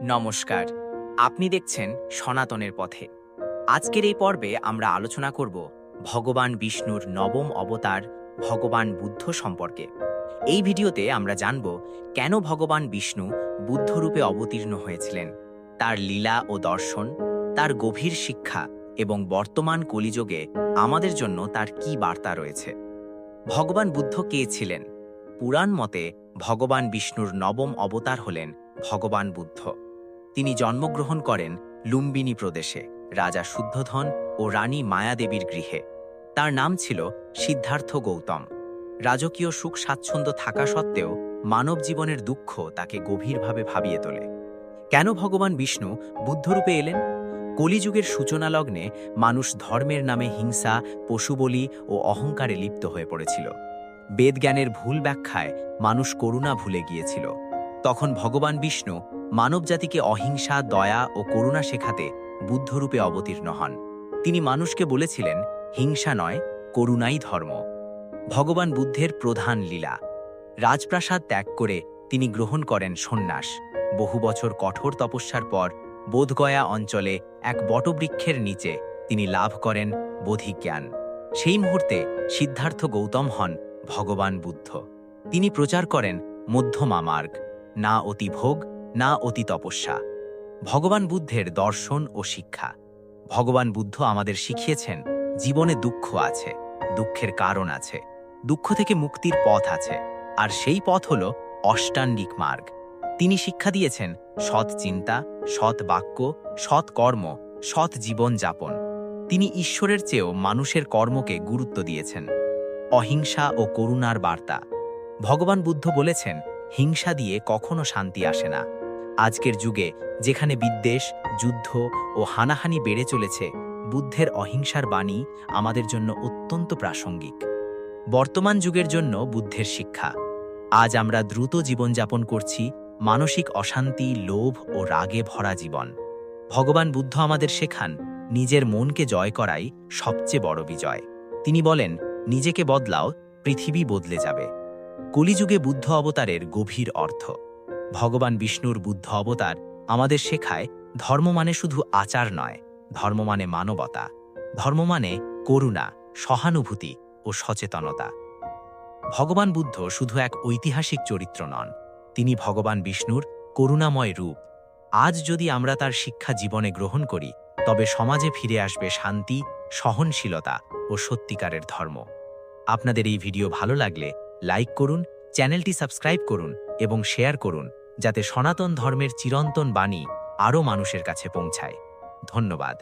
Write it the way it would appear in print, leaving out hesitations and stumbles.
নমস্কার। আপনি দেখছেন সনাতনের পথে। আজকের এই পর্বে আমরা আলোচনা করব ভগবান বিষ্ণুর নবম অবতার ভগবান বুদ্ধ সম্পর্কে। এই ভিডিওতে আমরা জানব কেন ভগবান বিষ্ণু বুদ্ধরূপে অবতীর্ণ হয়েছিলেন, তার লীলা ও দর্শন, তার গভীর শিক্ষা এবং বর্তমান কলিযুগে আমাদের জন্য তার কী বার্তা রয়েছে। ভগবান বুদ্ধ কে ছিলেন? পুরাণ মতে ভগবান বিষ্ণুর নবম অবতার হলেন ভগবান বুদ্ধ। তিনি জন্মগ্রহণ করেন লুম্বিনী প্রদেশে রাজা শুদ্ধোধন ও রানী মায়াদেবীর গৃহে। তার নাম ছিল সিদ্ধার্থ গৌতম। রাজকীয় সুখ স্বাচ্ছন্দ্য থাকা সত্ত্বেও মানব জীবনের দুঃখ তাকে গভীরভাবে ভাবিয়ে তোলে। কেন ভগবান বিষ্ণু বুদ্ধরূপে এলেন? কলিযুগের সূচনা লগ্নে মানুষ ধর্মের নামে হিংসা, পশুবলি ও অহংকারে লিপ্ত হয়ে পড়েছিল। বেদজ্ঞানের ভুল ব্যাখ্যায় মানুষ করুণা ভুলে গিয়েছিল। তখন ভগবান বিষ্ণু মানবজাতিকে অহিংসা, দয়া ও করুণা শেখাতে বুদ্ধরূপে অবতীর্ণ হন। তিনি মানুষকে বলেছিলেন, হিংসা নয়, করুণাই ধর্ম। ভগবান বুদ্ধের প্রধান লীলা: রাজপ্রাসাদ ত্যাগ করে তিনি গ্রহণ করেন সন্ন্যাস। বহু বছর কঠোর তপস্যার পর বোধগয়া অঞ্চলে এক বটবৃক্ষের নিচে তিনি লাভ করেন বোধিজ্ঞান। সেই মুহূর্তে সিদ্ধার্থ গৌতম হন ভগবান বুদ্ধ। তিনি প্রচার করেন মধ্যমা মার্গ, না অতি ভোগ, না অতি তপস্যা। ভগবান বুদ্ধের দর্শন ও শিক্ষা: ভগবান বুদ্ধ আমাদের শিখিয়েছেন, জীবনে দুঃখ আছে, দুঃখের কারণ আছে, দুঃখ থেকে মুক্তির পথ আছে, আর সেই পথ হল অষ্টাঙ্গিক মার্গ। তিনি শিক্ষা দিয়েছেন সৎ চিন্তা, সৎ বাক্য, সৎ কর্ম, সৎ জীবন যাপন। তিনি ঈশ্বরের চেয়েও মানুষের কর্মকে গুরুত্ব দিয়েছেন। অহিংসা ও করুণার বার্তা: ভগবান বুদ্ধ বলেছেন, হিংসা দিয়ে কখনো শান্তি আসে না। আজকের যুগে যেখানে বিদ্বেষ, যুদ্ধ ও হানাহানি বেড়ে চলেছে, বুদ্ধের অহিংসার বাণী আমাদের জন্য অত্যন্ত প্রাসঙ্গিক। বর্তমান যুগের জন্য বুদ্ধের শিক্ষা: আজ আমরা দ্রুত জীবনযাপন করছি, মানসিক অশান্তি, লোভ ও রাগে ভরা জীবন। ভগবান বুদ্ধ আমাদের শেখান, নিজের মনকে জয় করাই সবচেয়ে বড় বিজয়। তিনি বলেন, নিজেকে বদলাও, পৃথিবী বদলে যাবে। কলিযুগে বুদ্ধ অবতারের গভীর অর্থ: ভগবান বিষ্ণুর বুদ্ধ অবতার আমাদের শেখায়, ধর্ম মানে শুধু আচার নয়, ধর্ম মানে মানবতা, ধর্ম মানে করুণা, সহানুভূতি ও সচেতনতা। ভগবান বুদ্ধ শুধু এক ঐতিহাসিক চরিত্র নন, তিনি ভগবান বিষ্ণুর করুণাময় রূপ। আজ যদি আমরা তার শিক্ষা জীবনে গ্রহণ করি, তবে সমাজে ফিরে আসবে শান্তি, সহনশীলতা ও সত্যিকারের ধর্ম। আপনাদের এই ভিডিও ভালো লাগলে লাইক করুন, চ্যানেলটি সাবস্ক্রাইব করুন এবং শেয়ার করুন, যাতে সনাতন ধর্মের চিরন্তন বাণী আরও মানুষের কাছে পৌঁছায়। ধন্যবাদ।